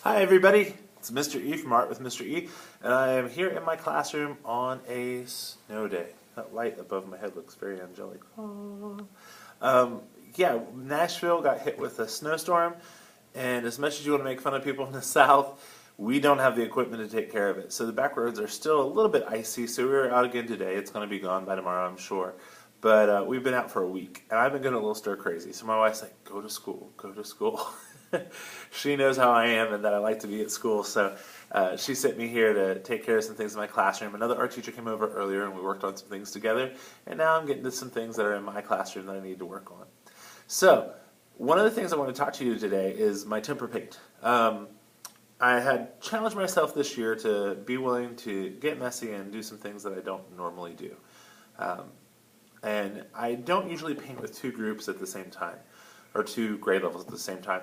Hi everybody, it's Mr. E from Art with Mr. E, and I am here in my classroom on a snow day. That light above my head looks very angelic. Yeah, Nashville got hit with a snowstorm, and as much as you want to make fun of people in the South, we don't have the equipment to take care of it. So the back roads are still a little bit icy, so we were out again today. It's going to be gone by tomorrow, I'm sure. But we've been out for a week, and I've been getting a little stir crazy. So my wife's like, go to school, go to school. She knows how I am and that I like to be at school, so she sent me here to take care of some things in my classroom. Another art teacher came over earlier and we worked on some things together, and now I'm getting to some things that are in my classroom that I need to work on. So, one of the things I want to talk to you today is my tempera paint. I had challenged myself this year to be willing to get messy and do some things that I don't normally do. And I don't usually paint with two groups at the same time, or two grade levels at the same time.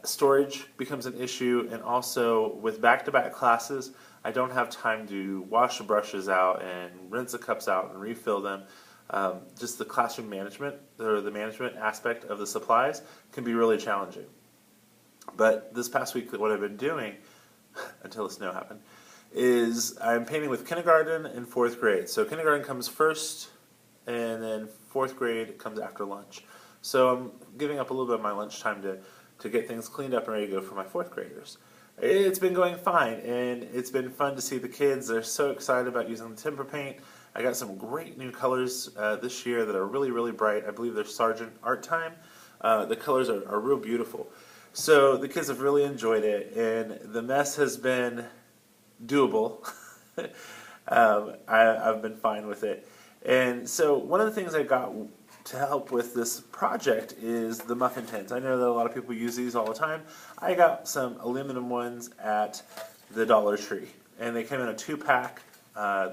Storage becomes an issue, and also with back-to-back classes, I don't have time to wash the brushes out and rinse the cups out and refill them. Just the classroom management, or the management aspect of the supplies, can be really challenging. But this past week, what I've been doing, until the snow happened, is I'm painting with kindergarten and fourth grade. So kindergarten comes first, and then fourth grade comes after lunch. So I'm giving up a little bit of my lunchtime to get things cleaned up and ready to go for my fourth graders. It's been going fine, and it's been fun to see the kids. They're so excited about using the tempera paint. I got some great new colors this year that are really, really bright. I believe they're Sargent Art Time. The colors are real beautiful. So the kids have really enjoyed it, and the mess has been doable. I've been fine with it. And so one of the things I got to help with this project is the muffin tins. I know that a lot of people use these all the time. I got some aluminum ones at the Dollar Tree, and they came in a 2-pack.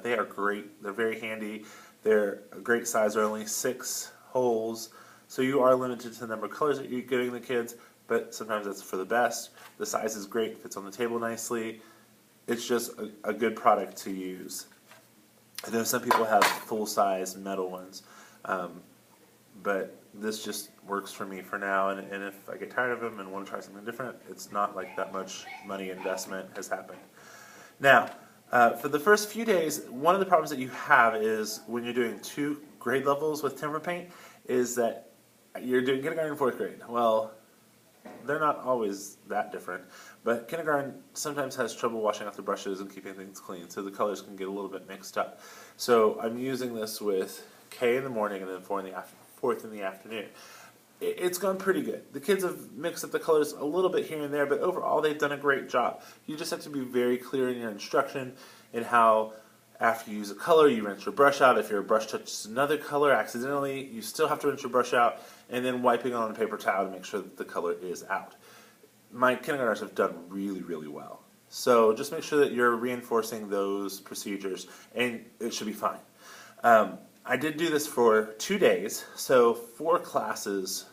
They are great. They're very handy. They're a great size. They're only 6 holes, so you are limited to the number of colors that you're giving the kids, but sometimes that's for the best. The size is great. Fits on the table nicely. It's just a good product to use. I know some people have full-size metal ones, but this just works for me for now, and if I get tired of them and want to try something different, it's not like that much money investment has happened. Now, for the first few days, one of the problems that you have is when you're doing 2 grade levels with tempera paint is that you're doing kindergarten and fourth grade. Well, they're not always that different, but kindergarten sometimes has trouble washing off the brushes and keeping things clean, so the colors can get a little bit mixed up. So I'm using this with K in the morning and then 4th in the afternoon. It's gone pretty good. The kids have mixed up the colors a little bit here and there, but overall they've done a great job. You just have to be very clear in your instruction in how after you use a color, you rinse your brush out. If your brush touches another color accidentally, you still have to rinse your brush out, and then wiping on a paper towel to make sure that the color is out. My kindergartners have done really, really well. So just make sure that you're reinforcing those procedures, and it should be fine. I did do this for 2 days, so 4 classes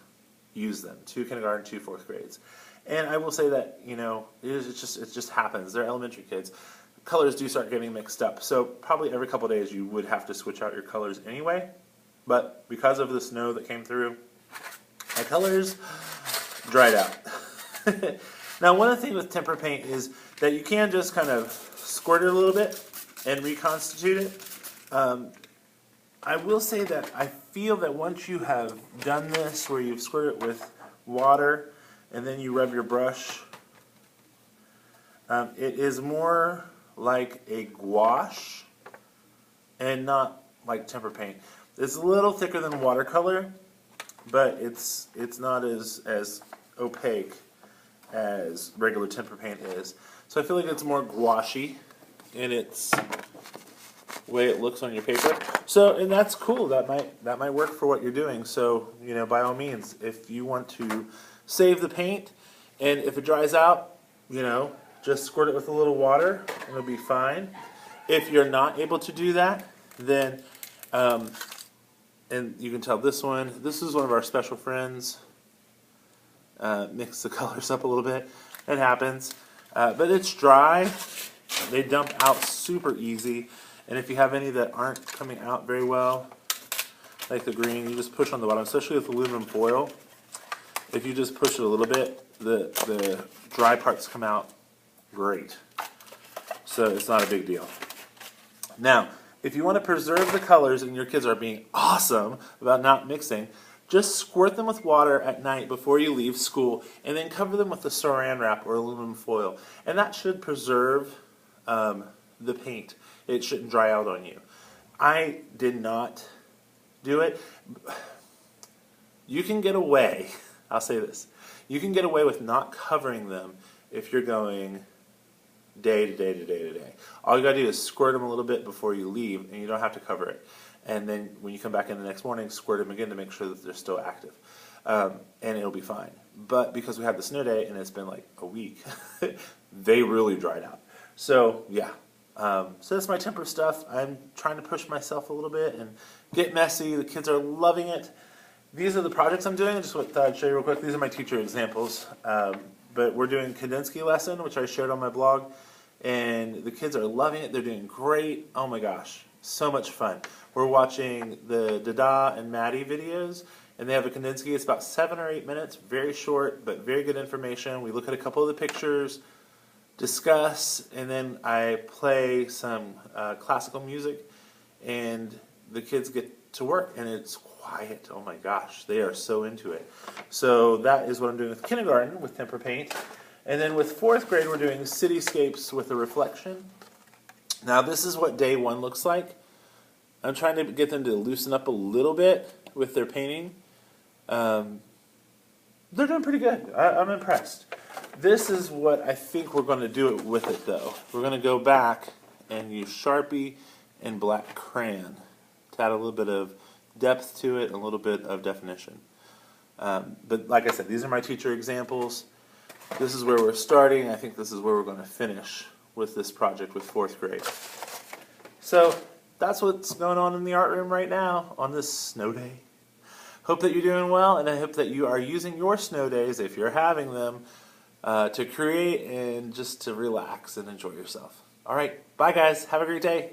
use them, 2 kindergarten, 2 fourth grades. And I will say that, you know, it just happens. They're elementary kids. Colors do start getting mixed up, so probably every couple days you would have to switch out your colors anyway. But because of the snow that came through, my colors dried out. Now, one of the things with tempera paint is that you can just kind of squirt it a little bit and reconstitute it. I will say that I feel that once you have done this, where you've squirted it with water and then you rub your brush, it is more like a gouache and not like tempera paint. It's a little thicker than watercolor, but it's not as opaque as regular tempera paint is. So I feel like it's more gouache in its way it looks on your paper. So, and that's cool. That might work for what you're doing. So, you know, by all means, if you want to save the paint, and if it dries out, you know, just squirt it with a little water, and it'll be fine. If you're not able to do that, then, and you can tell this is one of our special friends. Mix the colors up a little bit. It happens. But it's dry. They dump out super easy. And if you have any that aren't coming out very well, like the green, you just push on the bottom, especially with aluminum foil. If you just push it a little bit, the dry parts come out great. So it's not a big deal. Now, if you want to preserve the colors and your kids are being awesome about not mixing, just squirt them with water at night before you leave school and then cover them with the saran wrap or aluminum foil. And that should preserve the paint. It shouldn't dry out on you. I did not do it. You can get away, I'll say this, you can get away with not covering them if you're going day to day to day to day. All you gotta do is squirt them a little bit before you leave, and you don't have to cover it. And then when you come back in the next morning, squirt them again to make sure that they're still active. And it'll be fine. But because we had the snow day and it's been like a week, they really dried out. So yeah, so that's my Tempera stuff. I'm trying to push myself a little bit and get messy. The kids are loving it. These are the projects I'm doing. I just thought I'd show you real quick. These are my teacher examples. But we're doing Kandinsky lesson, which I shared on my blog, and the kids are loving it. They're doing great. Oh my gosh, so much fun. We're watching the Dada and Maddie videos, and they have a Kandinsky. It's about 7 or 8 minutes, very short, but very good information. We look at a couple of the pictures, discuss, and then I play some classical music, and the kids get to work, and it's quiet. Oh my gosh, they are so into it. So that is what I'm doing with kindergarten with Tempera paint. And then with 4th grade, we're doing cityscapes with a reflection. Now this is what day 1 looks like. I'm trying to get them to loosen up a little bit with their painting. They're doing pretty good. I'm impressed. This is what I think we're going to do it with it though. We're going to go back and use Sharpie and black crayon to add a little bit of depth to it and a little bit of definition. But like I said, these are my teacher examples. This is where we're starting. I think this is where we're going to finish with this project with 4th grade. So that's what's going on in the art room right now on this snow day. Hope that you're doing well, and I hope that you are using your snow days, if you're having them, to create and just to relax and enjoy yourself. All right, bye guys. Have a great day.